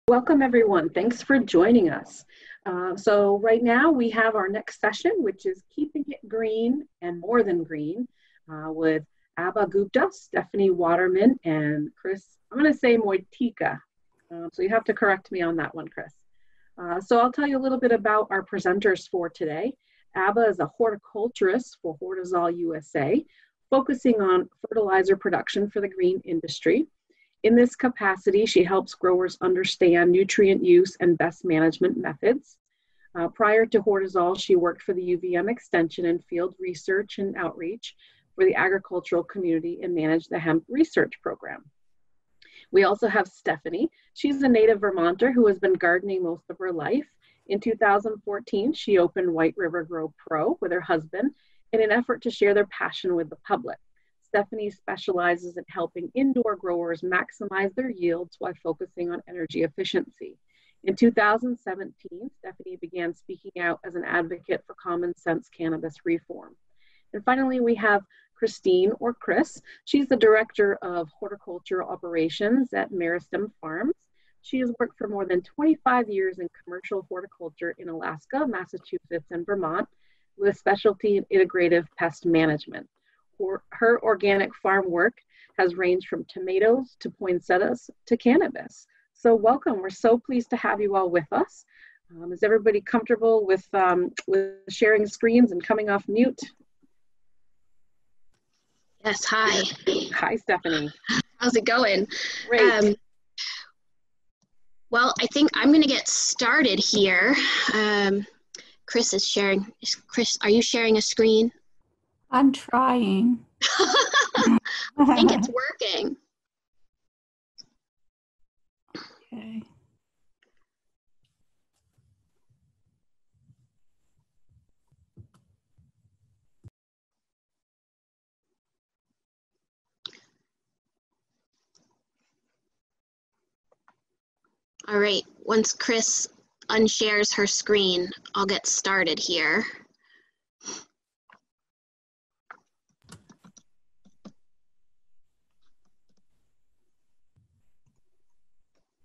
Welcome everyone, thanks for joining us. So right now we have our next session, which is Keeping It Green and More Than Green with Abha Gupta, Stephanie Waterman, and Chris, I'm gonna say Moitika. So you have to correct me on that one, Chris. So I'll tell you a little bit about our presenters for today. Abha is a horticulturist for Hortizol USA, focusing on fertilizer production for the green industry. In this capacity, she helps growers understand nutrient use and best management methods. Prior to Hortizol, she worked for the UVM Extension and Field Research and Outreach for the agricultural community and managed the hemp research program. We also have Stephanie. She's a native Vermonter who has been gardening most of her life. In 2014, she opened White River Grow Pro with her husband in an effort to share their passion with the public. Stephanie specializes in helping indoor growers maximize their yields while focusing on energy efficiency. In 2017, Stephanie began speaking out as an advocate for common sense cannabis reform. And finally, we have Christine, or Chris. She's the Director of Horticultural Operations at Meristem Farms. She has worked for more than 25 years in commercial horticulture in Alaska, Massachusetts, and Vermont with a specialty in integrative pest management. Her organic farm work has ranged from tomatoes to poinsettias to cannabis. So welcome, we're so pleased to have you all with us. Is everybody comfortable with sharing screens and coming off mute? Yes, hi. Hi, Stephanie. How's it going? Great. Well, I think I'm gonna get started here. Chris is sharing. Chris, are you sharing a screen? I'm trying. I think it's working. Okay. All right, once Chris unshares her screen, I'll get started here.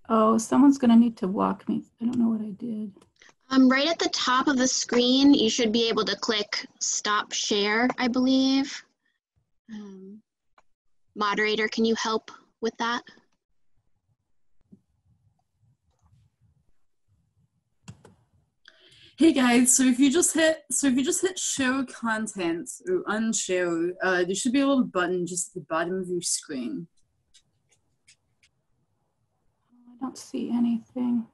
Oh, someone's gonna need to walk me. I don't know what I did. Right at the top of the screen, you should be able to click Stop Share, I believe. Moderator, can you help with that? Hey guys, so if you just hit show contents or unshow, there should be a little button just at the bottom of your screen. I don't see anything.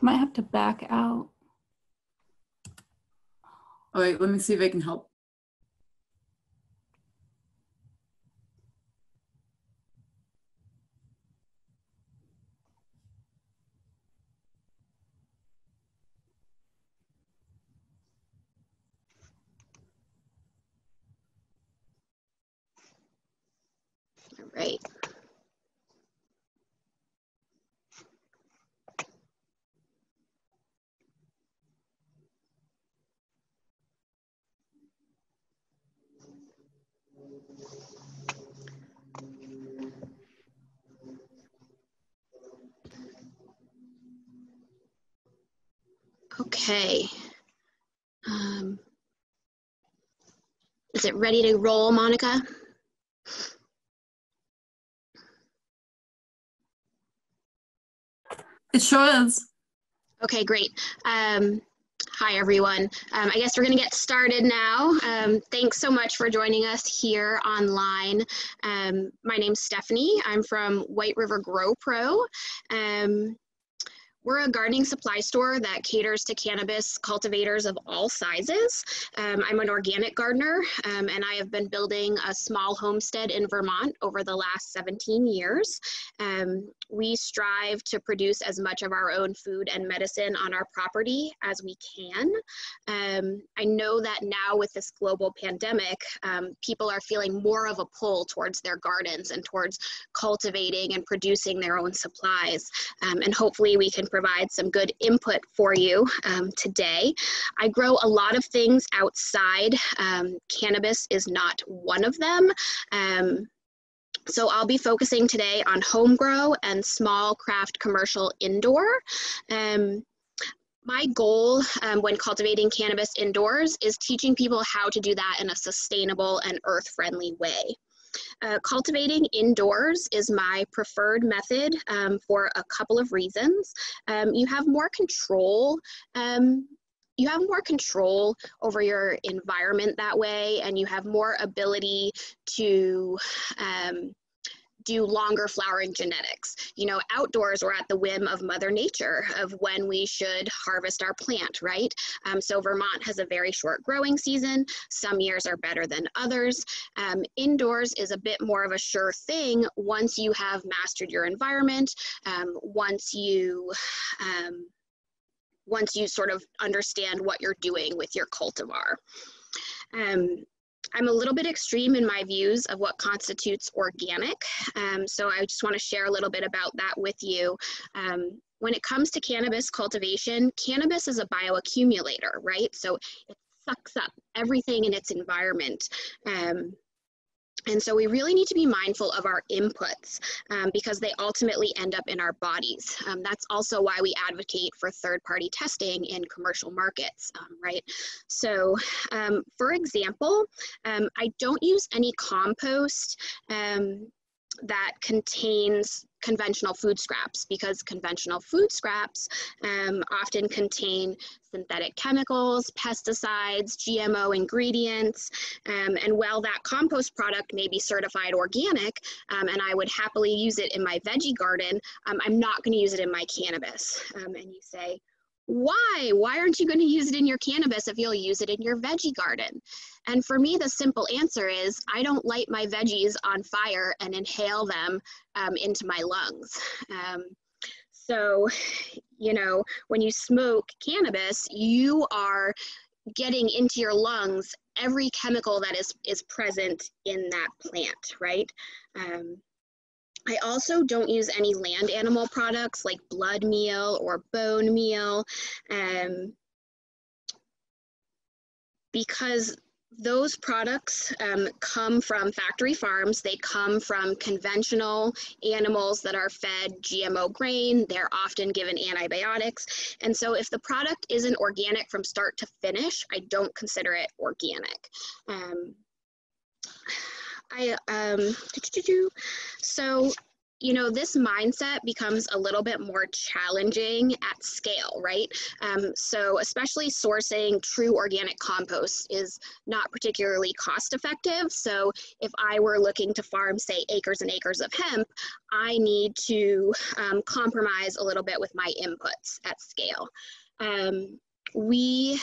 I might have to back out. All right, let me see if I can help. All right. Okay. Is it ready to roll, Monica? It sure is. Okay, great. Hi, everyone. I guess we're going to get started now. Thanks so much for joining us here online. My name's Stephanie. I'm from White River Grow Pro. We're a gardening supply store that caters to cannabis cultivators of all sizes. I'm an organic gardener, and I have been building a small homestead in Vermont over the last 17 years. We strive to produce as much of our own food and medicine on our property as we can. I know that now with this global pandemic, people are feeling more of a pull towards their gardens and towards cultivating and producing their own supplies. And hopefully we can provide some good input for you today. I grow a lot of things outside. Cannabis is not one of them. So I'll be focusing today on home grow and small craft commercial indoor. My goal when cultivating cannabis indoors is teaching people how to do that in a sustainable and earth-friendly way. Cultivating indoors is my preferred method for a couple of reasons. You have more control. You have more control over your environment that way, and you have more ability to do longer flowering genetics. You know, outdoors we're at the whim of Mother Nature of when we should harvest our plant, right? So Vermont has a very short growing season. Some years are better than others. Indoors is a bit more of a sure thing once you have mastered your environment, once you sort of understand what you're doing with your cultivar. I'm a little bit extreme in my views of what constitutes organic, so I just want to share a little bit about that with you. When it comes to cannabis cultivation, cannabis is a bioaccumulator, right? So it sucks up everything in its environment. And so we really need to be mindful of our inputs because they ultimately end up in our bodies. That's also why we advocate for third-party testing in commercial markets, right? So for example, I don't use any compost that contains conventional food scraps because conventional food scraps often contain synthetic chemicals, pesticides, GMO ingredients, and while that compost product may be certified organic, and I would happily use it in my veggie garden, I'm not going to use it in my cannabis. And you say, why? Why aren't you going to use it in your cannabis if you'll use it in your veggie garden? And for me, the simple answer is I don't light my veggies on fire and inhale them into my lungs. So, you know, when you smoke cannabis, you are getting into your lungs every chemical that is present in that plant, right? I also don't use any land animal products like blood meal or bone meal because those products come from factory farms. They come from conventional animals that are fed GMO grain. They're often given antibiotics. And so if the product isn't organic from start to finish, I don't consider it organic. So, you know, this mindset becomes a little bit more challenging at scale, right? So especially sourcing true organic compost is not particularly cost effective. So if I were looking to farm, say, acres and acres of hemp, I need to compromise a little bit with my inputs at scale. We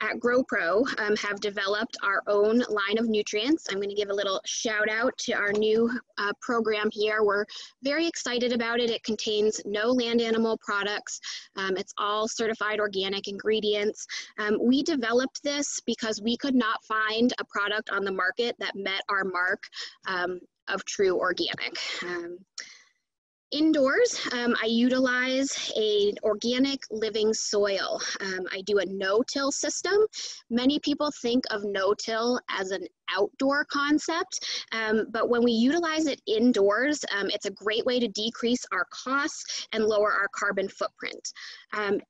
at GrowPro have developed our own line of nutrients. I'm going to give a little shout out to our new program here. We're very excited about it. It contains no land animal products. It's all certified organic ingredients. We developed this because we could not find a product on the market that met our mark of true organic. Indoors, I utilize an organic living soil. I do a no-till system. Many people think of no-till as an outdoor concept, but when we utilize it indoors, it's a great way to decrease our costs and lower our carbon footprint.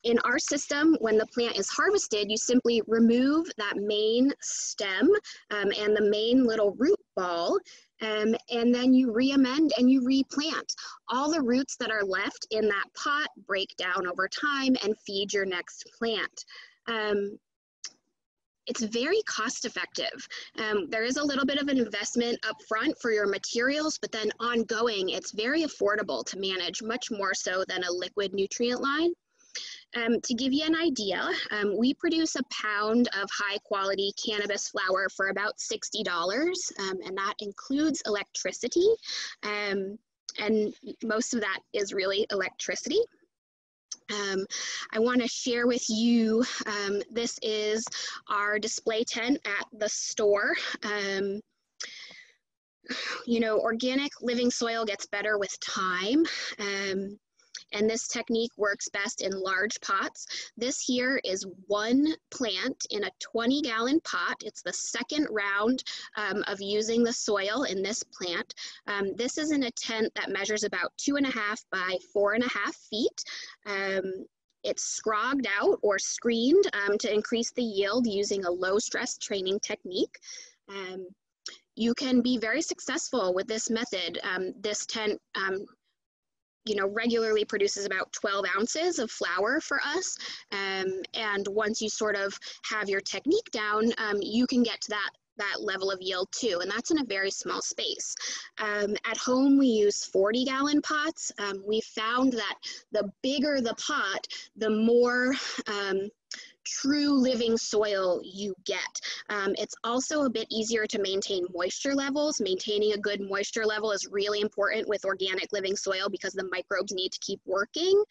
In our system, when the plant is harvested, you simply remove that main stem and the main little root ball, and then you re-amend and you replant. All the roots that are left in that pot break down over time and feed your next plant. It's very cost effective. There is a little bit of an investment up front for your materials, but then ongoing, it's very affordable to manage, much more so than a liquid nutrient line. To give you an idea, we produce a pound of high quality cannabis flower for about $60, and that includes electricity, and most of that is really electricity. I want to share with you, this is our display tent at the store. You know, organic living soil gets better with time. and this technique works best in large pots. This here is one plant in a 20-gallon pot. It's the second round of using the soil in this plant. This is in a tent that measures about 2.5 by 4.5 feet. It's scrogged out or screened to increase the yield using a low stress training technique. You can be very successful with this method. This tent regularly produces about 12 ounces of flower for us. And once you sort of have your technique down, you can get to that level of yield too, and that's in a very small space. At home, we use 40-gallon pots. We found that the bigger the pot, the more true living soil you get. It's also a bit easier to maintain moisture levels. Maintaining a good moisture level is really important with organic living soil because the microbes need to keep working.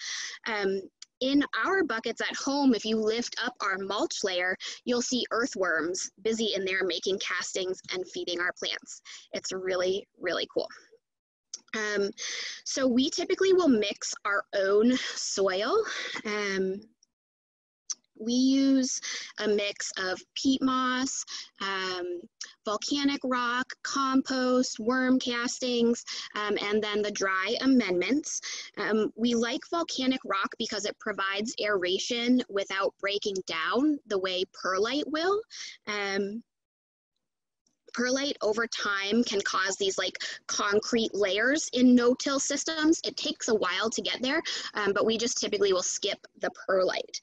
In our buckets at home, if you lift up our mulch layer, you'll see earthworms busy in there making castings and feeding our plants. It's really, really cool. So we typically will mix our own soil. We use a mix of peat moss, volcanic rock, compost, worm castings, and then the dry amendments. We like volcanic rock because it provides aeration without breaking down the way perlite will. Perlite over time can cause these like concrete layers in no-till systems. It takes a while to get there, but we just typically will skip the perlite.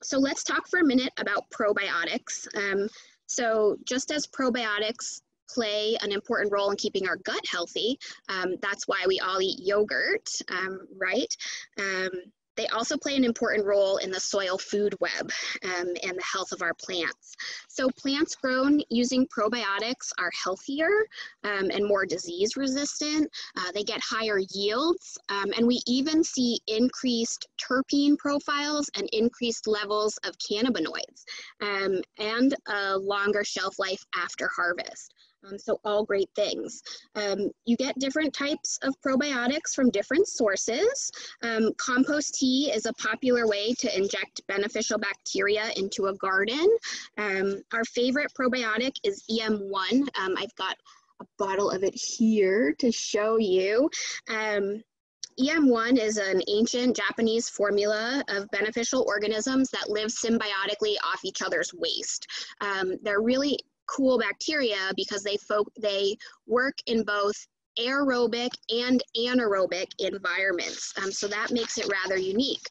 So let's talk for a minute about probiotics. So just as probiotics play an important role in keeping our gut healthy, that's why we all eat yogurt, right? They also play an important role in the soil food web and the health of our plants. So plants grown using probiotics are healthier and more disease resistant. They get higher yields, and we even see increased terpene profiles and increased levels of cannabinoids and a longer shelf life after harvest. So all great things. You get different types of probiotics from different sources. Compost tea is a popular way to inject beneficial bacteria into a garden. Our favorite probiotic is EM1. I've got a bottle of it here to show you. EM1 is an ancient Japanese formula of beneficial organisms that live symbiotically off each other's waste. They're really cool bacteria because they work in both aerobic and anaerobic environments. So that makes it rather unique.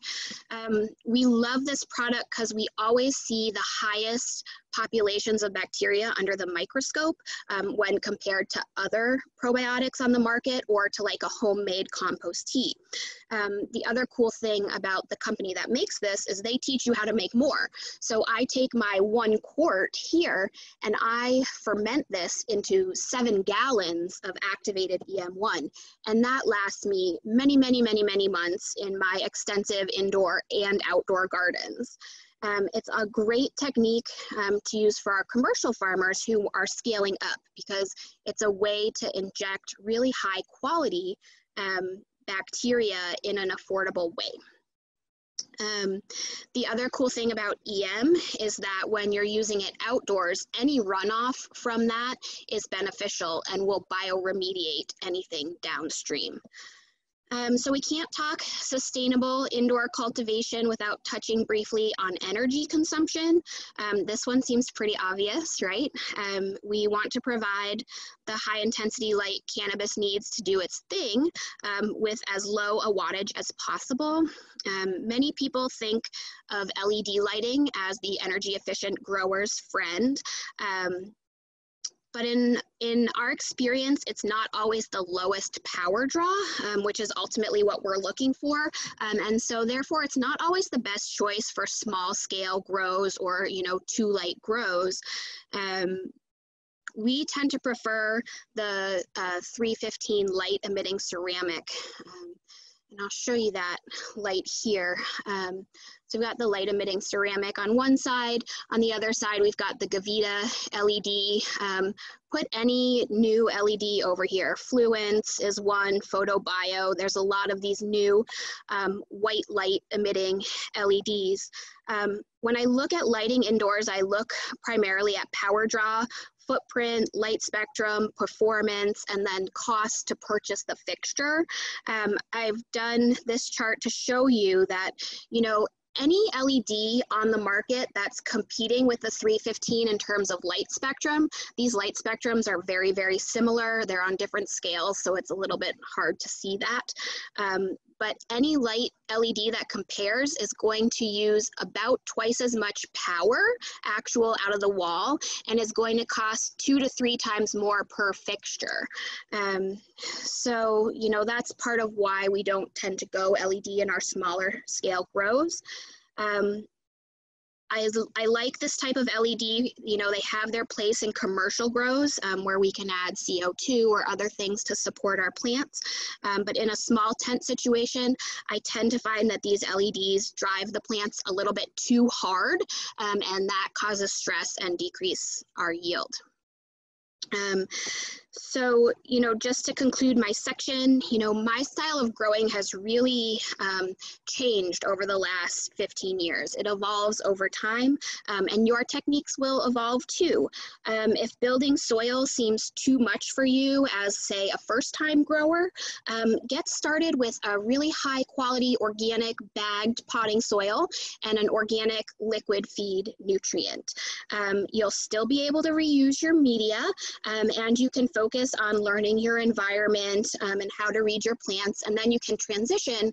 We love this product because we always see the highest populations of bacteria under the microscope when compared to other probiotics on the market or to like a homemade compost tea. The other cool thing about the company that makes this is they teach you how to make more. So I take my 1 quart here and I ferment this into 7 gallons of activated EM1. And that lasts me many, many, many, many months in my extensive indoor and outdoor gardens. It's a great technique to use for our commercial farmers who are scaling up because it's a way to inject really high quality bacteria in an affordable way. The other cool thing about EM is that when you're using it outdoors, any runoff from that is beneficial and will bioremediate anything downstream. So we can't talk sustainable indoor cultivation without touching briefly on energy consumption. This one seems pretty obvious, right? We want to provide the high intensity light cannabis needs to do its thing with as low a wattage as possible. Many people think of LED lighting as the energy efficient grower's friend. But in our experience, it's not always the lowest power draw, which is ultimately what we're looking for. And so therefore, it's not always the best choice for small scale grows or, too light grows. We tend to prefer the 315 light emitting ceramic. And I'll show you that light here. So we've got the light emitting ceramic on one side. On the other side, we've got the Gavita LED. Put any new LED over here. Fluence is one, PhotoBio. There's a lot of these new white light emitting LEDs. When I look at lighting indoors, I look primarily at power draw, footprint, light spectrum, performance, and then cost to purchase the fixture. I've done this chart to show you that, you know, any LED on the market that's competing with the 315 in terms of light spectrum, these light spectrums are very, very similar. They're on different scales, so it's a little bit hard to see that. But any light LED that compares is going to use about twice as much power, actual out of the wall, and is going to cost 2 to 3 times more per fixture. So, you know, that's part of why we don't tend to go LED in our smaller scale grows. I like this type of LED. You know, they have their place in commercial grows where we can add CO2 or other things to support our plants. But in a small tent situation, I tend to find that these LEDs drive the plants a little bit too hard, and that causes stress and decrease our yield. So, you know, just to conclude my section, you know, my style of growing has really changed over the last 15 years. It evolves over time, and your techniques will evolve too. If building soil seems too much for you as, say, a first-time grower, get started with a really high-quality organic bagged potting soil and an organic liquid feed nutrient. You'll still be able to reuse your media, and you can focus on learning your environment and how to read your plants, and then you can transition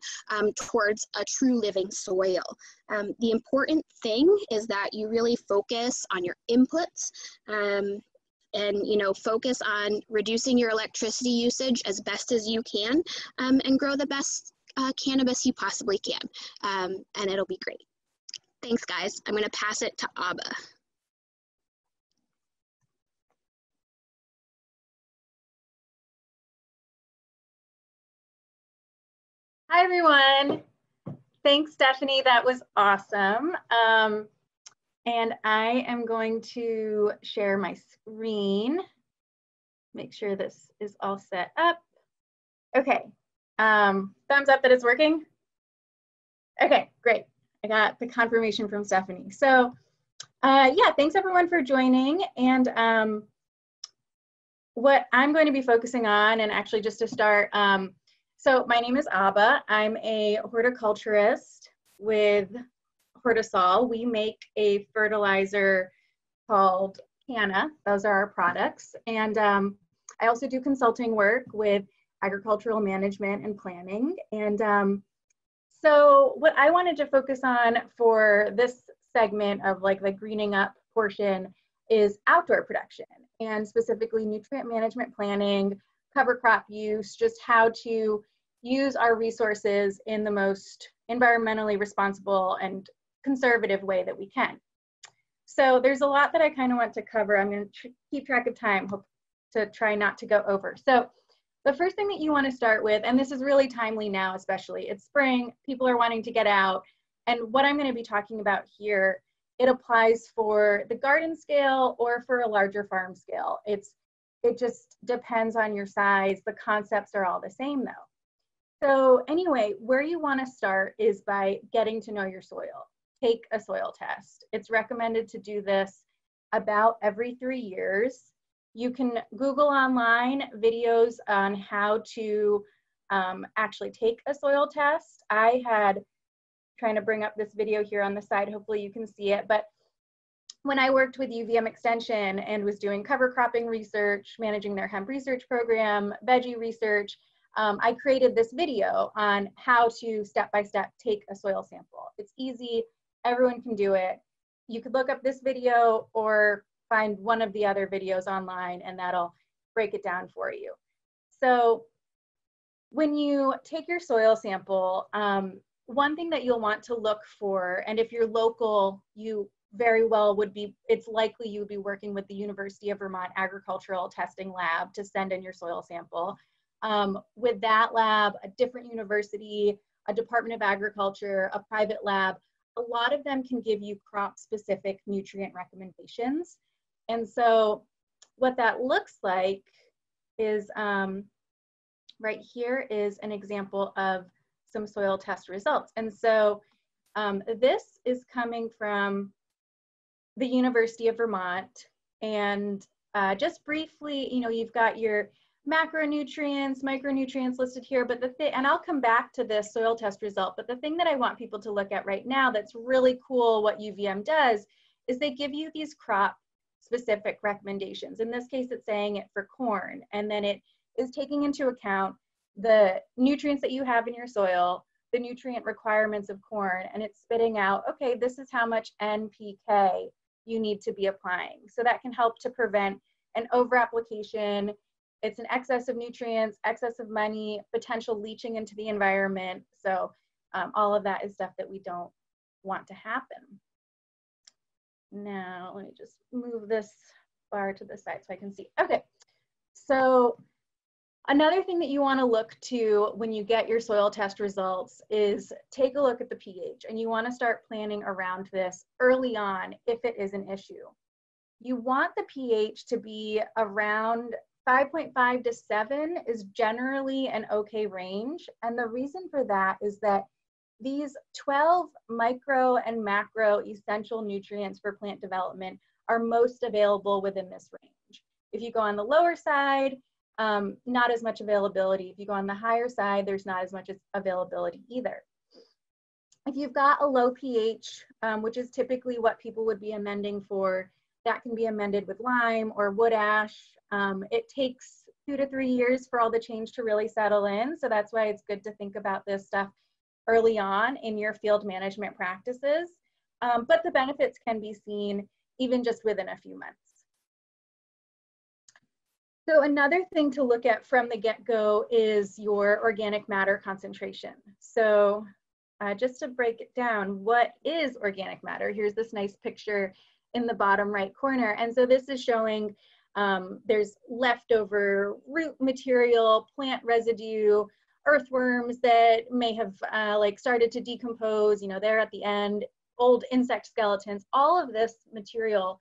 towards a true living soil. The important thing is that you really focus on your inputs and, you know, focus on reducing your electricity usage as best as you can, and grow the best cannabis you possibly can, and it'll be great. Thanks, guys. I'm going to pass it to Abba. Hi, everyone. Thanks, Stephanie. That was awesome. And I am going to share my screen. Make sure this is all set up. Okay. Thumbs up that it's working. Okay, great. I got the confirmation from Stephanie. So yeah, thanks everyone for joining. And what I'm going to be focusing on, and actually just to start, so my name is Abba. I'm a horticulturist with Hortisol. We make a fertilizer called Canna. Those are our products. And I also do consulting work with agricultural management and planning. And so what I wanted to focus on for this segment of like the greening up portion is outdoor production, and specifically nutrient management planning, cover crop use, just how to use our resources in the most environmentally responsible and conservative way that we can. So there's a lot that I kind of want to cover. I'm going to keep track of time, hope to try not to go over. So the first thing that you want to start with, and this is really timely now, especially, it's spring, people are wanting to get out, and what I'm going to be talking about here, it applies for the garden scale or for a larger farm scale. It just depends on your size. The concepts are all the same though. So anyway, where you want to start is by getting to know your soil. Take a soil test. It's recommended to do this about every 3 years. You can Google online videos on how to actually take a soil test. I had, trying to bring up this video here on the side, hopefully you can see it, but when I worked with UVM Extension and was doing cover cropping research, managing their hemp research program, veggie research, I created this video on how to step-by-step take a soil sample. It's easy, everyone can do it. You could look up this video or find one of the other videos online and that'll break it down for you. So when you take your soil sample, one thing that you'll want to look for, and if you're local, you very well would be, it's likely you would be working with the University of Vermont Agricultural Testing Lab to send in your soil sample. with that lab, a different university, a Department of Agriculture, a private lab, a lot of them can give you crop-specific nutrient recommendations. And so what that looks like is, right here is an example of some soil test results. And so this is coming from the University of Vermont. And just briefly, you know, you've got your macronutrients, micronutrients listed here, but and I'll come back to this soil test result, but the thing that I want people to look at right now that's really cool what UVM does is they give you these crop specific recommendations. In this case, it's saying it for corn, and then it is taking into account the nutrients that you have in your soil, the nutrient requirements of corn, and it's spitting out, okay, this is how much NPK you need to be applying. So that can help to prevent an over-application. It's an excess of nutrients, excess of money, potential leaching into the environment. So all of that is stuff that we don't want to happen. Now, let me just move this bar to the side so I can see. Okay, so another thing that you want to look to when you get your soil test results is take a look at the pH, and you want to start planning around this early on if it is an issue. You want the pH to be around 5.5 to 7 is generally an okay range. And the reason for that is that these 12 micro and macro essential nutrients for plant development are most available within this range. If you go on the lower side, not as much availability. If you go on the higher side, there's not as much availability either. If you've got a low pH, which is typically what people would be amending for, that can be amended with lime or wood ash. It takes 2 to 3 years for all the change to really settle in. So that's why it's good to think about this stuff early on in your field management practices. But the benefits can be seen even just within a few months. So another thing to look at from the get-go is your organic matter concentration. So just to break it down, what is organic matter? Here's this nice picture in the bottom right corner. And so this is showing there's leftover root material, plant residue, earthworms that may have like started to decompose, you know, there at the end, old insect skeletons. All of this material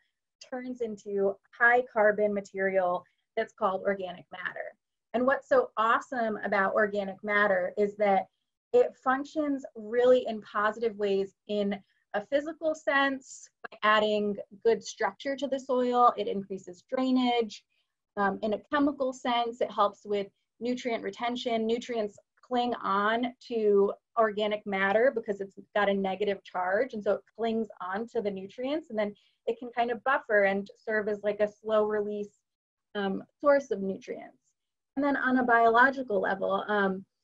turns into high carbon material that's called organic matter. And what's so awesome about organic matter is that it functions really in positive ways in a physical sense by adding good structure to the soil. It increases drainage. In a chemical sense, it helps with nutrient retention. Nutrients cling on to organic matter because it's got a negative charge, and so it clings on to the nutrients, and then it can kind of buffer and serve as like a slow release source of nutrients. And then on a biological level,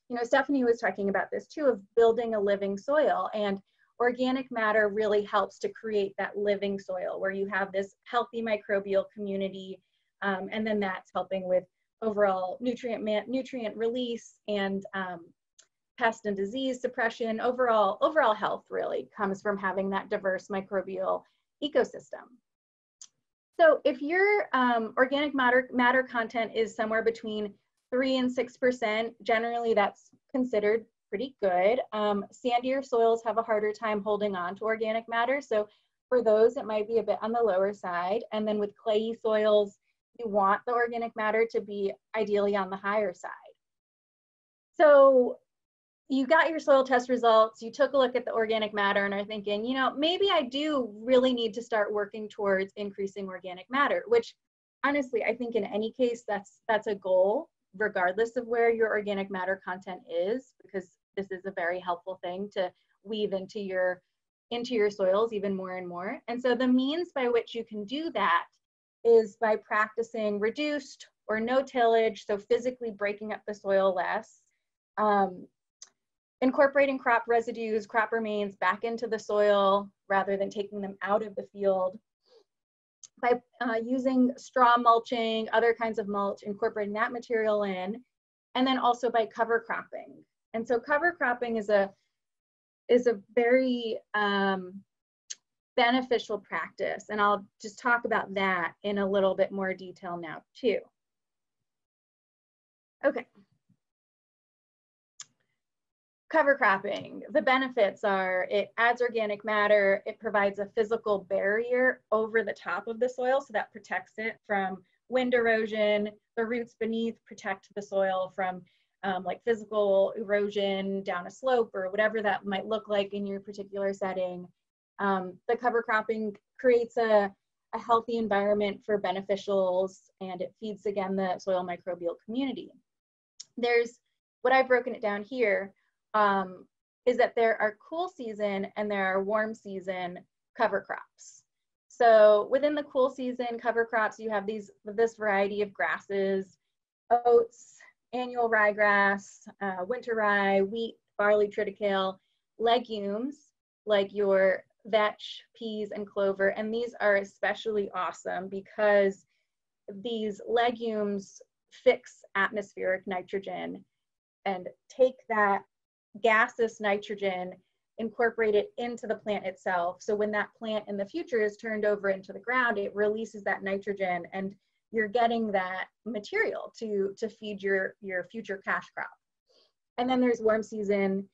you know, Stephanie was talking about this too, of building a living soil, and organic matter really helps to create that living soil where you have this healthy microbial community, and then that's helping with overall nutrient release and pest and disease suppression. Overall health really comes from having that diverse microbial ecosystem. So if your organic matter content is somewhere between 3 and 6%, generally that's considered pretty good. Sandier soils have a harder time holding on to organic matter. So for those, it might be a bit on the lower side. And then with clayey soils, you want the organic matter to be ideally on the higher side. So you got your soil test results, you took a look at the organic matter and are thinking, you know, maybe I do really need to start working towards increasing organic matter, which honestly, I think in any case, that's a goal, regardless of where your organic matter content is, because this is a very helpful thing to weave into your soils even more and more. And so the means by which you can do that is by practicing reduced or no tillage, so physically breaking up the soil less, incorporating crop residues, crop remains back into the soil rather than taking them out of the field, by using straw mulching, other kinds of mulch, incorporating that material in, and then also by cover cropping. And so cover cropping is a very beneficial practice, and I'll just talk about that in a little bit more detail now too. Okay, cover cropping, the benefits are it adds organic matter, it provides a physical barrier over the top of the soil so that protects it from wind erosion. The roots beneath protect the soil from like physical erosion down a slope or whatever that might look like in your particular setting. The cover cropping creates a healthy environment for beneficials, and it feeds again the soil microbial community. There's what I've broken it down here. Is that there are cool season and there are warm season cover crops. So within the cool season cover crops, you have this variety of grasses, oats, annual ryegrass, winter rye, wheat, barley, triticale, legumes like your vetch, peas, and clover. And these are especially awesome because these legumes fix atmospheric nitrogen and take that gaseous nitrogen, incorporate it into the plant itself. So when that plant in the future is turned over into the ground, it releases that nitrogen and you're getting that material to feed your future cash crop. And then there's warm season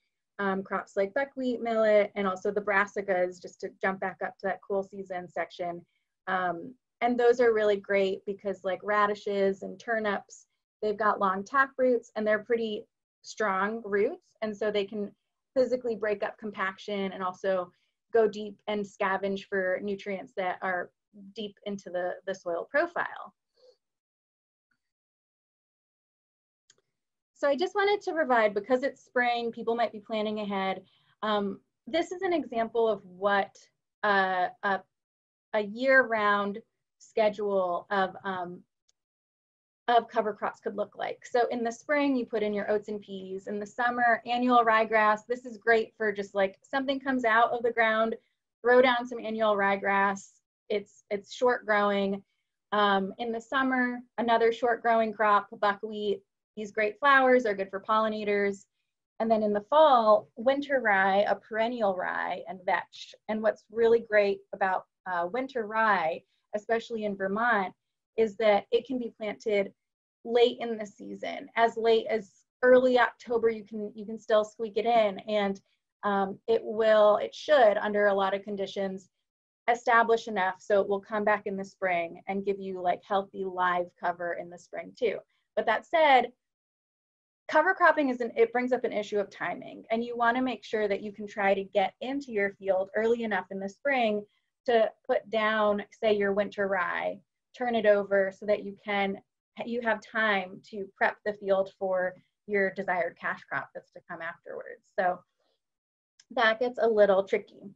crops like buckwheat, millet, and also the brassicas, just to jump back up to that cool season section. And those are really great because like radishes and turnips, they've got long tap roots and they're pretty strong roots, and so they can physically break up compaction and also go deep and scavenge for nutrients that are deep into the soil profile. So I just wanted to provide, because it's spring, people might be planning ahead. This is an example of what a year-round schedule of cover crops could look like. So in the spring, you put in your oats and peas. In the summer, annual ryegrass. This is great for just like something comes out of the ground, throw down some annual ryegrass. It's short growing. In the summer, another short growing crop, buckwheat. These great flowers are good for pollinators. And then in the fall, winter rye, a perennial rye, and vetch. And what's really great about winter rye, especially in Vermont, is that it can be planted late in the season, as late as early October. You can still squeak it in, and it should, under a lot of conditions, establish enough so it will come back in the spring and give you like healthy live cover in the spring too. But that said, cover cropping it brings up an issue of timing, and you want to make sure that you can try to get into your field early enough in the spring to put down, say, your winter rye, turn it over so that you have time to prep the field for your desired cash crop that's to come afterwards. So that gets a little tricky,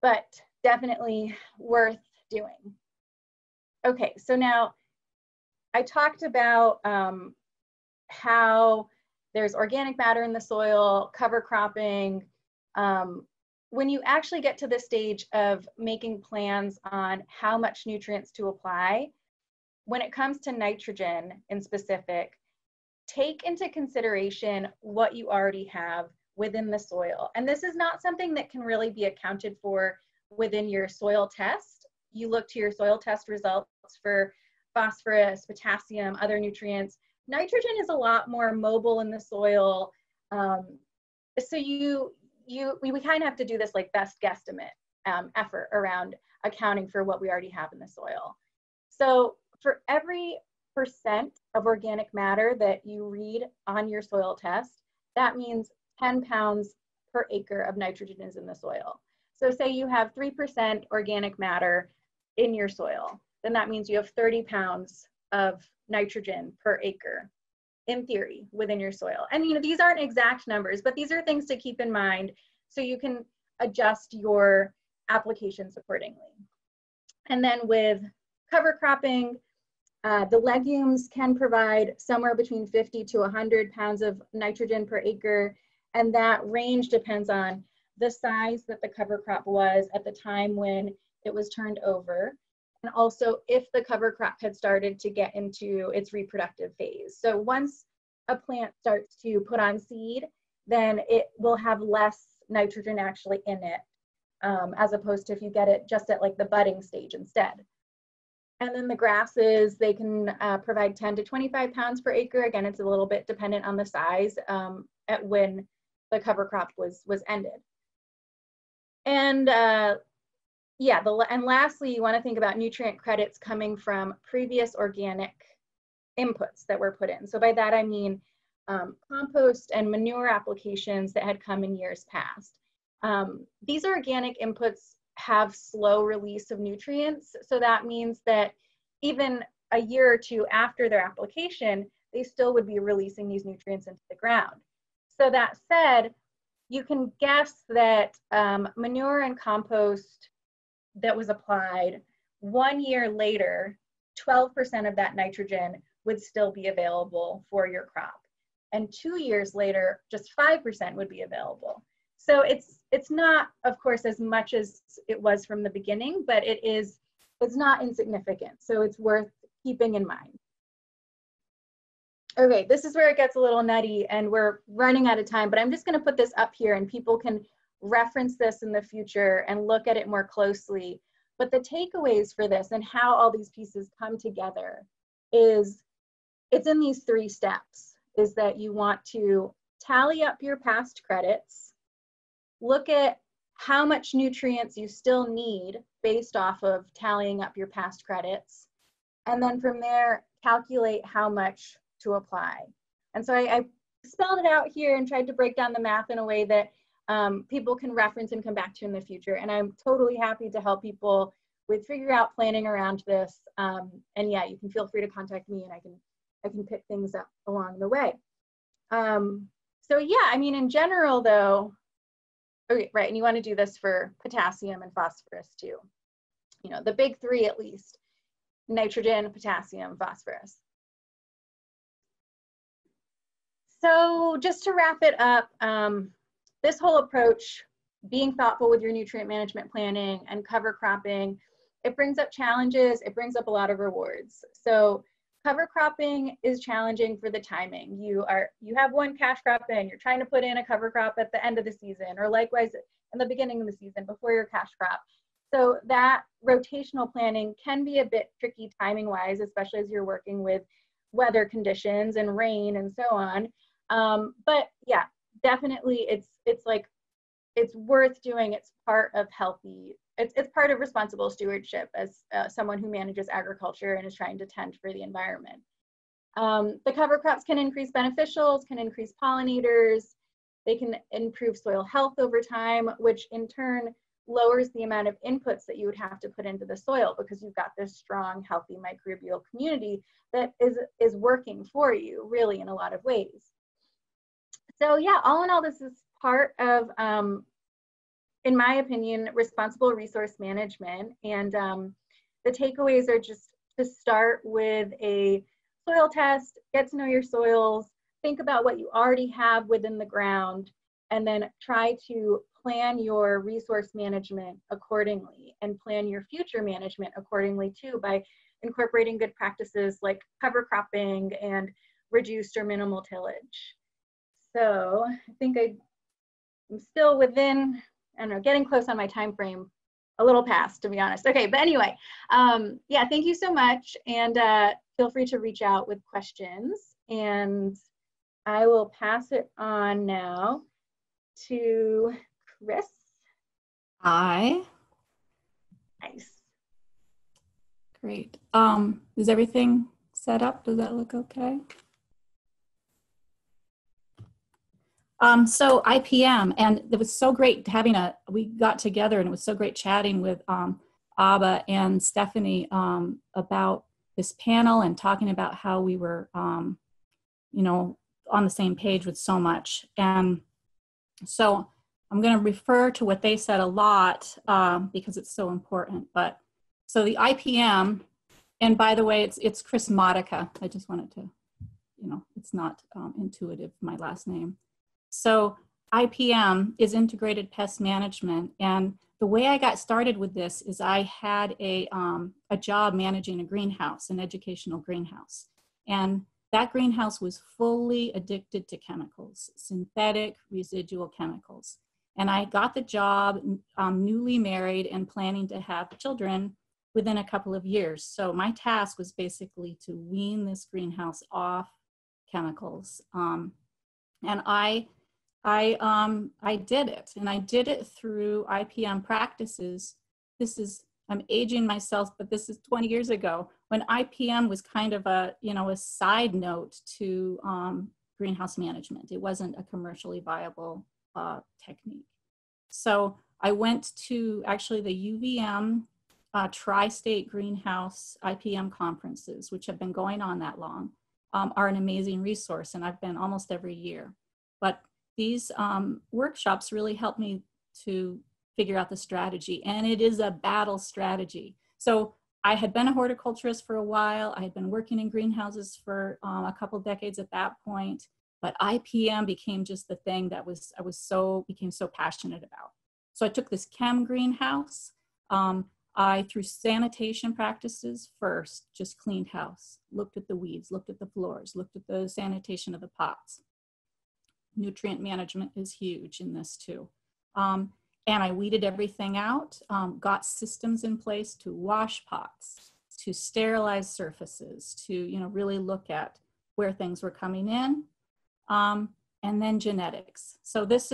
but definitely worth doing. Okay, so now I talked about how there's organic matter in the soil, cover cropping. When you actually get to the stage of making plans on how much nutrients to apply, when it comes to nitrogen in specific, take into consideration what you already have within the soil. And this is not something that can really be accounted for within your soil test. You look to your soil test results for phosphorus, potassium, other nutrients. Nitrogen is a lot more mobile in the soil. So we kind of have to do this like best guesstimate effort around accounting for what we already have in the soil. So for every % of organic matter that you read on your soil test, that means 10 pounds per acre of nitrogen is in the soil. So say you have 3% organic matter in your soil, then that means you have 30 pounds of nitrogen per acre, in theory, within your soil. And these aren't exact numbers, but these are things to keep in mind so you can adjust your applications accordingly. And then with cover cropping, the legumes can provide somewhere between 50 to 100 pounds of nitrogen per acre, and that range depends on the size that the cover crop was at the time when it was turned over, and also if the cover crop had started to get into its reproductive phase. So once a plant starts to put on seed, then it will have less nitrogen actually in it, as opposed to if you get it just at like the budding stage instead. And then the grasses, they can provide 10 to 25 pounds per acre. Again, it's a little bit dependent on the size at when the cover crop was ended. And yeah, and lastly, you want to think about nutrient credits coming from previous organic inputs that were put in. So by that I mean compost and manure applications that had come in years past. These organic inputs have slow release of nutrients, so that means that even a year or two after their application, they still would be releasing these nutrients into the ground. So that said, you can guess that manure and compost that was applied 1 year later, 12% of that nitrogen would still be available for your crop. And 2 years later, just 5% would be available. So it's not, of course, as much as it was from the beginning, but it's not insignificant. So it's worth keeping in mind. Okay, this is where it gets a little nutty and we're running out of time, but I'm just going to put this up here and people can reference this in the future and look at it more closely. But the takeaways for this and how all these pieces come together is it's in these 3 steps, is that you want to tally up your past credits, look at how much nutrients you still need based off of tallying up your past credits, and then from there, calculate how much to apply. And so I spelled it out here and tried to break down the math in a way that people can reference and come back to in the future. And I'm totally happy to help people with figure out planning around this. And yeah, you can feel free to contact me and I can pick things up along the way. So yeah, I mean, in general though, okay, right, and you want to do this for potassium and phosphorus too. You know, the big 3 at least, nitrogen, potassium, phosphorus. So just to wrap it up, this whole approach, being thoughtful with your nutrient management planning and cover cropping, it brings up challenges, it brings up a lot of rewards. So cover cropping is challenging for the timing. You have one cash crop and you're trying to put in a cover crop at the end of the season, or likewise in the beginning of the season before your cash crop. So that rotational planning can be a bit tricky timing wise, especially as you're working with weather conditions and rain and so on. But yeah, definitely it's worth doing. It's part of it's part of responsible stewardship as someone who manages agriculture and is trying to tend for the environment. The cover crops can increase beneficials, can increase pollinators, they can improve soil health over time, which in turn lowers the amount of inputs that you would have to put into the soil because you've got this strong, healthy microbial community that is working for you really in a lot of ways. So yeah, all in all, this is part of, in my opinion, responsible resource management. And the takeaways are just to start with a soil test, get to know your soils, think about what you already have within the ground, and then try to plan your resource management accordingly and plan your future management accordingly too by incorporating good practices like cover cropping and reduced or minimal tillage. So I think I'm still within, I don't know, getting close on my time frame, a little past to be honest. Okay, but anyway, yeah, thank you so much. And feel free to reach out with questions. And I will pass it on now to Chris. Hi. Nice. Great. Is everything set up? Does that look okay? So IPM, and it was so great having we got together and it was so great chatting with Abba and Stephanie about this panel and talking about how we were, you know, on the same page with so much. And so I'm going to refer to what they said a lot because it's so important. But so the IPM, and by the way, it's Chris Modica. I just wanted to, you know, it's not intuitive, my last name. So IPM is Integrated Pest Management. And the way I got started with this is I had a job managing a greenhouse, an educational greenhouse. And that greenhouse was fully addicted to chemicals, synthetic residual chemicals. And I got the job newly married and planning to have children within a couple of years. So my task was basically to wean this greenhouse off chemicals. And I I did it, and I did it through IPM practices. I'm aging myself, but this is 20 years ago when IPM was kind of a side note to greenhouse management. It wasn't a commercially viable technique. So I went to actually the UVM tri-state greenhouse IPM conferences, which have been going on that long, are an amazing resource, and I've been almost every year. But these workshops really helped me to figure out the strategy, and it is a battle strategy. So I had been a horticulturist for a while. I had been working in greenhouses for a couple decades at that point, but IPM became just the thing that became so passionate about. So I took this chem greenhouse. Through sanitation practices first, just cleaned house, looked at the weeds, looked at the floors, looked at the sanitation of the pots. Nutrient management is huge in this too. And I weeded everything out, got systems in place to wash pots, to sterilize surfaces, to really look at where things were coming in, and then genetics. So this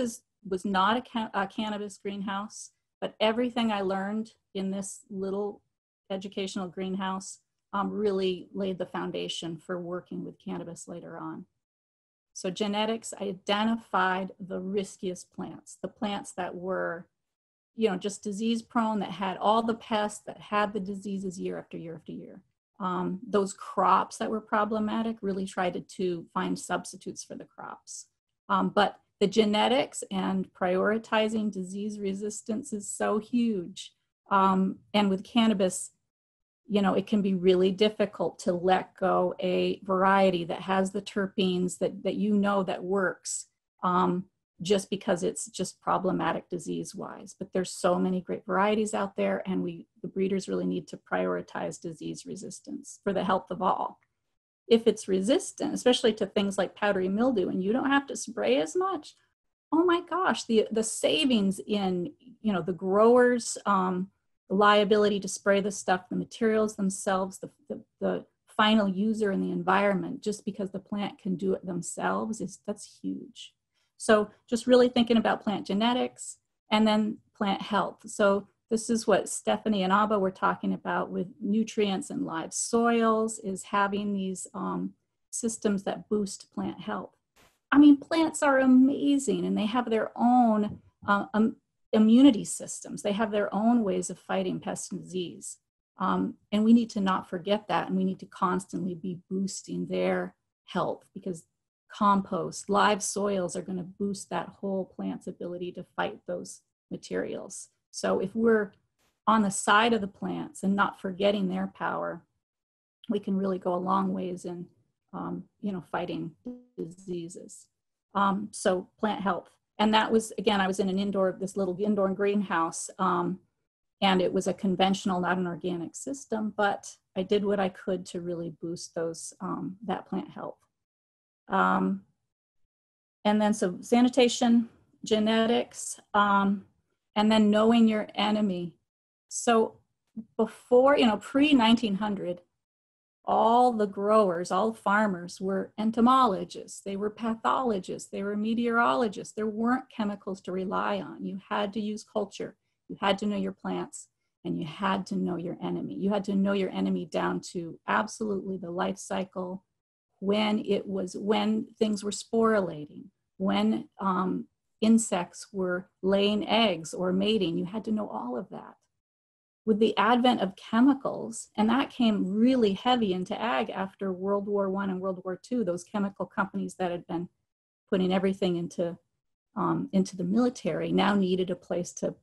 was not a cannabis greenhouse, but everything I learned in this little educational greenhouse really laid the foundation for working with cannabis later on. So genetics, I identified the riskiest plants, the plants that were, just disease prone, that had all the pests, that had the diseases year after year after year. Those crops that were problematic, really tried to find substitutes for the crops. But the genetics and prioritizing disease resistance is so huge. And with cannabis, it can be really difficult to let go a variety that has the terpenes that that works, just because it's just problematic disease-wise. But there's so many great varieties out there, and the breeders really need to prioritize disease resistance for the health of all. If it's resistant, especially to things like powdery mildew, and you don't have to spray as much, oh my gosh, the savings in the growers, the liability to spray the stuff, the materials themselves, the final user in the environment, just because the plant can do it themselves, that's huge. So just really thinking about plant genetics and then plant health. So this is what Stephanie and Abba were talking about with nutrients and live soils, is having these systems that boost plant health. I mean, plants are amazing, and they have their own immunity systems. They have their own ways of fighting pest and disease. And we need to not forget that, and we need to constantly be boosting their health, because compost, live soils are going to boost that whole plant's ability to fight those materials. So if we're on the side of the plants and not forgetting their power, we can really go a long ways in, fighting diseases. So plant health. And that was, again, I was in this little indoor greenhouse, and it was a conventional, not an organic system, but I did what I could to really boost that plant health. And then so sanitation, genetics, and then knowing your enemy. So before, pre-1900, all the growers, all the farmers were entomologists, they were pathologists, they were meteorologists. There weren't chemicals to rely on. You had to use culture, you had to know your plants, and you had to know your enemy. You had to know your enemy down to absolutely the life cycle, when things were sporulating, when insects were laying eggs or mating. You had to know all of that. With the advent of chemicals, and that came really heavy into ag after World War I and World War II, those chemical companies that had been putting everything into the military now needed a place to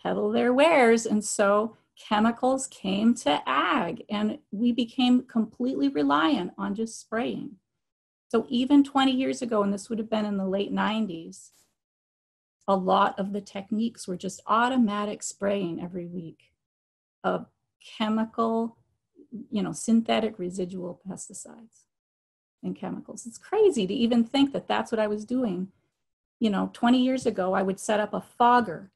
peddle their wares. And so chemicals came to ag, and we became completely reliant on just spraying. So even 20 years ago, and this would have been in the late 90s, a lot of the techniques were just automatic spraying every week of chemical, synthetic residual pesticides and chemicals. It's crazy to even think that that's what I was doing. 20 years ago, I would set up a fogger,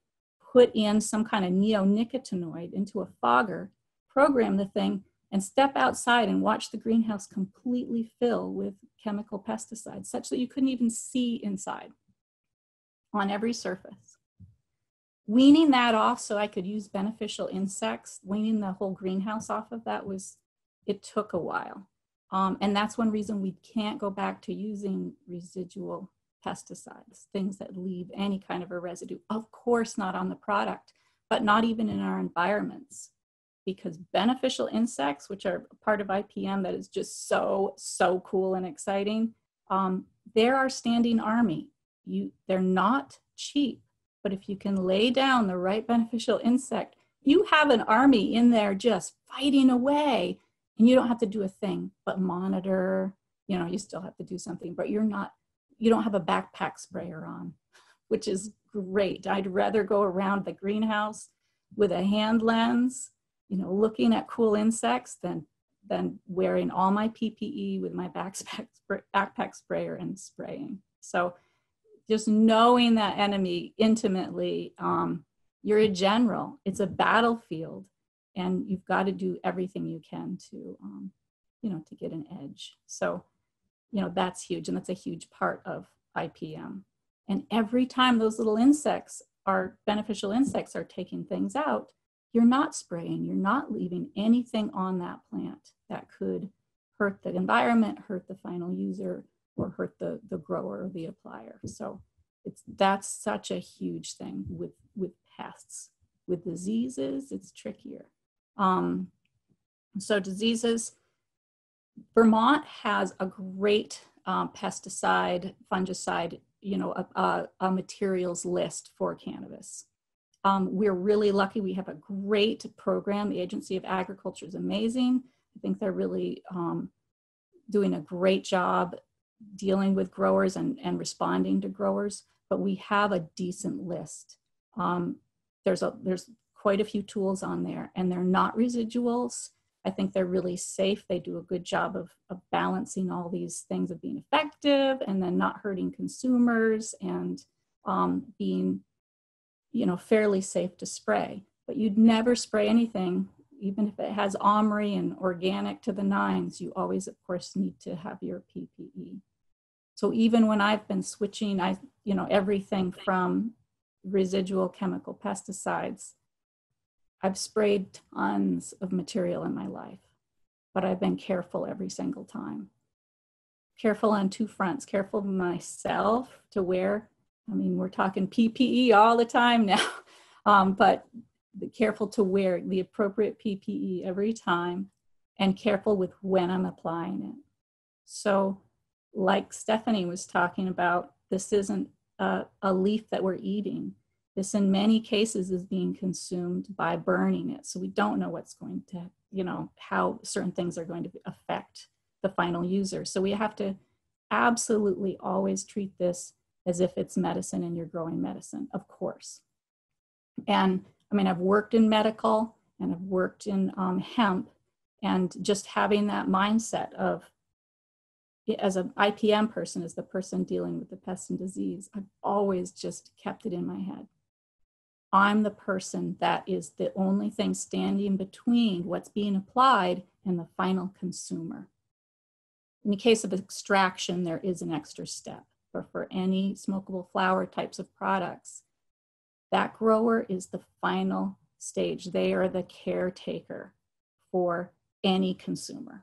put in some kind of neonicotinoid into a fogger, program the thing, and step outside and watch the greenhouse completely fill with chemical pesticides, such that you couldn't even see inside. on every surface. Weaning that off so I could use beneficial insects, weaning the whole greenhouse off of that it took a while. And that's one reason we can't go back to using residual pesticides, things that leave any kind of a residue. Of course, not on the product, but not even in our environments. Because beneficial insects, which are part of IPM that is just so cool and exciting, they're our standing army. They're not cheap, but if you can lay down the right beneficial insect, you have an army in there just fighting away, and you don't have to do a thing but monitor. You still have to do something, but you don't have a backpack sprayer on, which is great. I'd rather go around the greenhouse with a hand lens, looking at cool insects than wearing all my PPE with my backpack sprayer and spraying. So just knowing that enemy intimately, you're a general, it's a battlefield, and you've got to do everything you can to, to get an edge. So, that's huge, and that's a huge part of IPM. And every time those little beneficial insects are taking things out, you're not spraying, you're not leaving anything on that plant that could hurt the environment, hurt the final user, or hurt the grower or the applier. So that's such a huge thing with pests. With diseases, it's trickier. So diseases, Vermont has a great pesticide, fungicide, a materials list for cannabis. We're really lucky. We have a great program. The Agency of Agriculture is amazing. I think they're really doing a great job dealing with growers and responding to growers, but we have a decent list. There's quite a few tools on there, and they're not residuals. I think they're really safe. They do a good job of balancing all these things of being effective and then not hurting consumers and being fairly safe to spray. But you'd never spray anything, even if it has OMRI and organic to the nines. You always, of course, need to have your PPE. So even when I've been switching, everything from residual chemical pesticides, I've sprayed tons of material in my life, but I've been careful every single time. Careful on two fronts, careful myself to wear. We're talking PPE all the time now, but careful to wear the appropriate PPE every time, and careful with when I'm applying it. So like Stephanie was talking about, this isn't a leaf that we're eating. This in many cases is being consumed by burning it. So we don't know what's going to, how certain things are going to affect the final user. So we have to absolutely always treat this as if it's medicine and you're growing medicine, of course. And I've worked in medical and I've worked in hemp, and just having that mindset of, as an IPM person, as the person dealing with the pest and disease, I've always just kept it in my head. I'm the person that is the only thing standing between what's being applied and the final consumer. In the case of extraction, there is an extra step, but for any smokable flower types of products, that grower is the final stage. They are the caretaker for any consumer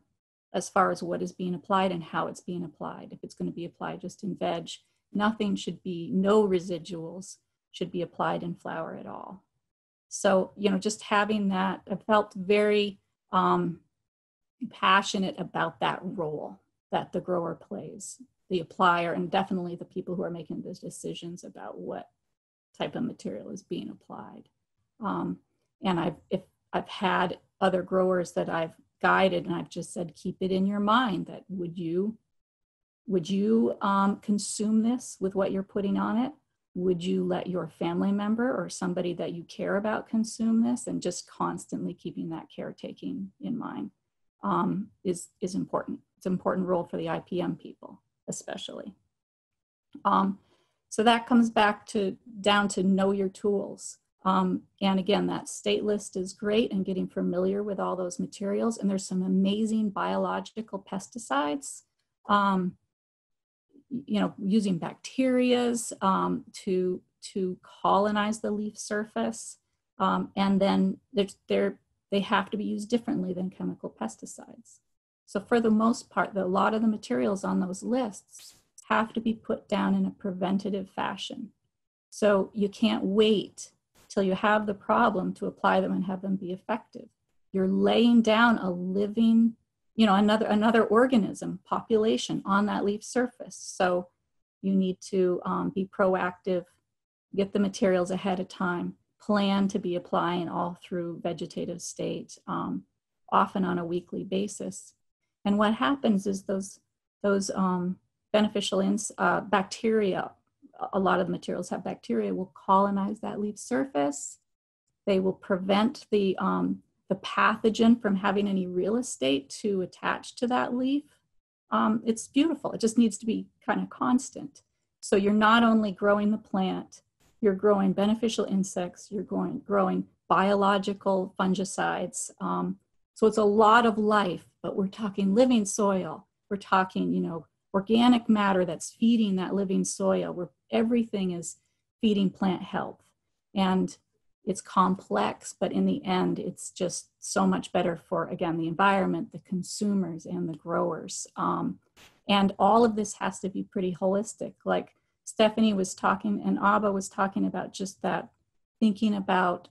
as far as what is being applied and how it's being applied. If it's going to be applied just in veg, no residuals should be applied in flower at all. So, just having that, I felt very passionate about that role that the grower plays, the applier, and definitely the people who are making the decisions about what type of material is being applied. And I've had other growers that I've guided, and I've just said, keep it in your mind that would you consume this with what you're putting on it? Would you let your family member or somebody that you care about consume this? And just constantly keeping that caretaking in mind is important. It's an important role for the IPM people, especially. So that comes down to know your tools. And again, that state list is great, and getting familiar with all those materials. And there's some amazing biological pesticides. using bacterias to colonize the leaf surface. And then they have to be used differently than chemical pesticides. So for the most part, a lot of the materials on those lists have to be put down in a preventative fashion. So you can't wait till you have the problem to apply them and have them be effective. You're laying down a living, another organism population on that leaf surface. So you need to be proactive, get the materials ahead of time, plan to be applying all through vegetative state, often on a weekly basis. And what happens is those beneficial bacteria, a lot of the materials have bacteria, will colonize that leaf surface. They will prevent the pathogen from having any real estate to attach to that leaf. It's beautiful. It just needs to be kind of constant. So you're not only growing the plant, you're growing beneficial insects, you're growing biological fungicides. So it's a lot of life, but we're talking living soil. We're talking, organic matter that's feeding that living soil, where everything is feeding plant health. And it's complex, but in the end, it's just so much better for, again, the environment, the consumers, and the growers. And all of this has to be pretty holistic. Like Stephanie was talking and Abba was talking about, just that, thinking about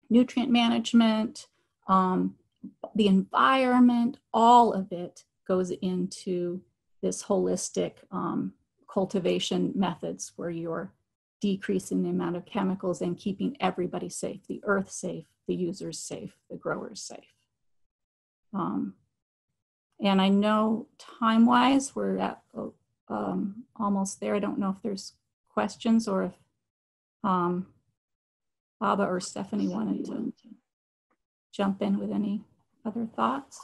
nutrient management, the environment, all of it goes into this holistic cultivation methods where you're decreasing the amount of chemicals and keeping everybody safe, the earth safe, the users safe, the growers safe. And I know time-wise, we're at almost there. I don't know if there's questions or if Abba or Stephanie wanted to jump in with any other thoughts.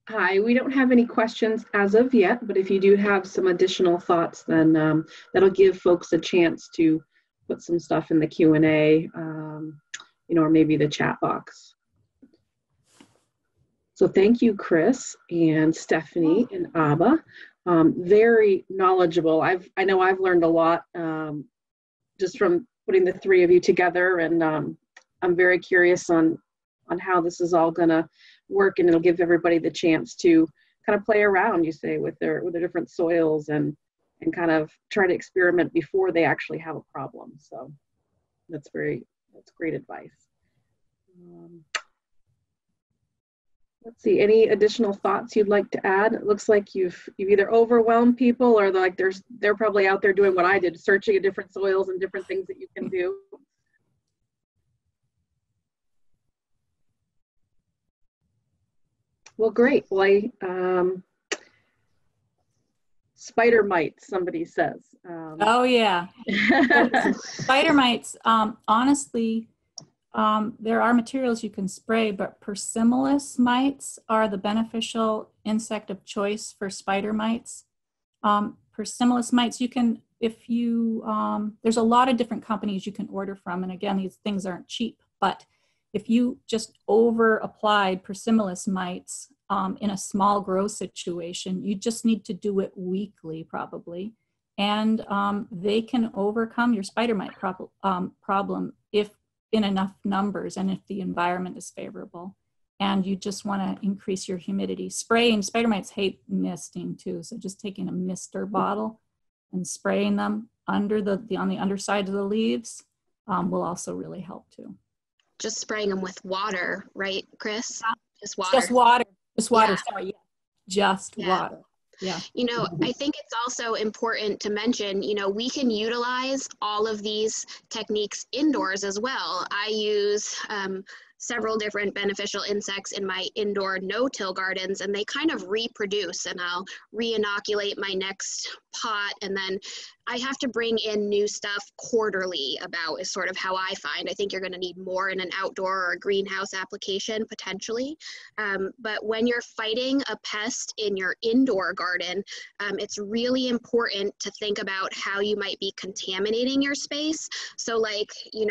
Hi, we don't have any questions as of yet, but if you do have some additional thoughts, then that'll give folks a chance to put some stuff in the Q&A, or maybe the chat box. So thank you, Chris and Stephanie and Abba. Very knowledgeable. I know I've learned a lot just from putting the three of you together, and I'm very curious on how this is all gonna work, and it'll give everybody the chance to kind of play around, you say, with their different soils and kind of try to experiment before they actually have a problem. So that's great advice. Let's see, any additional thoughts you'd like to add? It looks like you've either overwhelmed people, or they're probably out there doing what I did, searching at different soils and different things that you can do. Well, great. Well, spider mites, somebody says. Oh yeah, spider mites. Honestly, there are materials you can spray, but Persimolis mites are the beneficial insect of choice for spider mites. Persimolis mites, you can, there's a lot of different companies you can order from, and again, these things aren't cheap, but if you just over applied Persimolis mites in a small grow situation, you just need to do it weekly probably, and they can overcome your spider mite problem if in enough numbers and if the environment is favorable. And you just want to increase your humidity. Spraying, spider mites hate misting too, so just taking a mister bottle and spraying them on the underside of the leaves will also really help too. Just spraying them with water, right, Chris? Just water. Just water. Just water. Yeah. Sorry. Yeah. Just water. Yeah. I think it's also important to mention, we can utilize all of these techniques indoors as well. I use several different beneficial insects in my indoor no-till gardens, and they kind of reproduce, and I'll re-inoculate my next pot, and then I have to bring in new stuff quarterly about is sort of how I find. I think you're going to need more in an outdoor or a greenhouse application potentially. But when you're fighting a pest in your indoor garden, it's really important to think about how you might be contaminating your space. So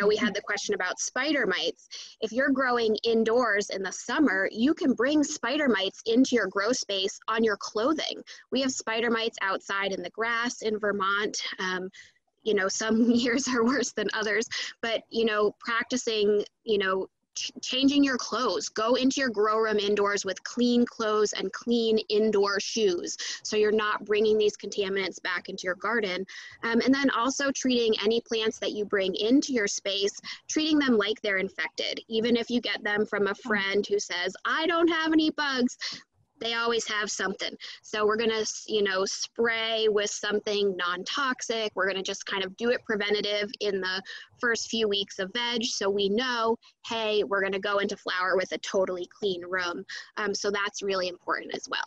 we had the question about spider mites. If you're growing indoors in the summer, you can bring spider mites into your grow space on your clothing. We have spider mites outside in the grass in Vermont. You know, some years are worse than others, but, you know, practicing, you know, changing your clothes. Go into your grow room indoors with clean clothes and clean indoor shoes, so you're not bringing these contaminants back into your garden. And then also treating any plants that you bring into your space, treating them like they're infected. Even if you get them from a friend who says, I don't have any bugs, they always have something. So we're gonna, you know, spray with something non-toxic. We're gonna just kind of do it preventative in the first few weeks of veg, so we know, hey, we're gonna go into flower with a totally clean room. So that's really important as well.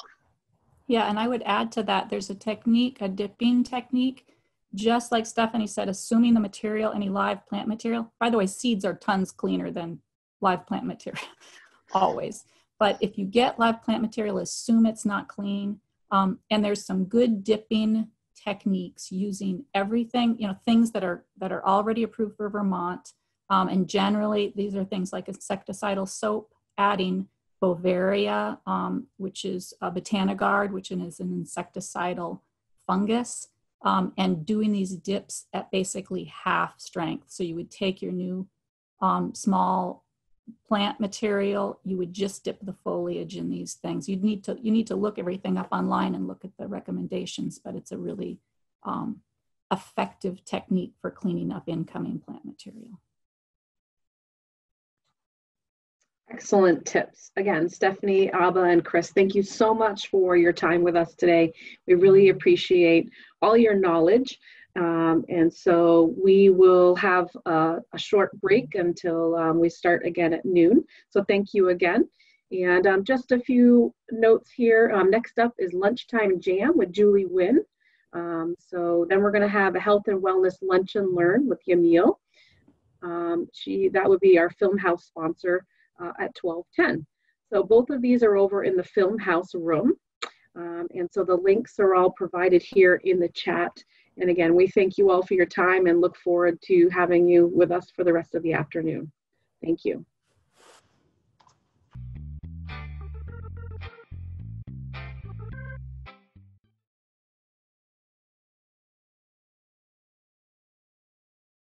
Yeah, and I would add to that, there's a technique, a dipping technique, just like Stephanie said, assuming the material, any live plant material. By the way, seeds are tons cleaner than live plant material, always. But if you get live plant material, assume it's not clean. And there's some good dipping techniques using everything, you know, things that are already approved for Vermont. And generally, these are things like insecticidal soap, adding Bovaria, which is a Botanigard, which is an insecticidal fungus, and doing these dips at basically half strength. So you would take your new small plant material, you would just dip the foliage in these things. You need to look everything up online and look at the recommendations, but it's a really effective technique for cleaning up incoming plant material. Excellent tips. Again, Stephanie, Abba, and Chris, thank you so much for your time with us today. We really appreciate all your knowledge. And so we will have a short break until we start again at noon. So thank you again. And just a few notes here. Next up is Lunchtime Jam with Julie Wynn. So then we're going to have a health and wellness lunch and learn with Yamil. That would be our Film House sponsor at 12:10. So both of these are over in the Film House room. And so the links are all provided here in the chat. And again, we thank you all for your time and look forward to having you with us for the rest of the afternoon. Thank you.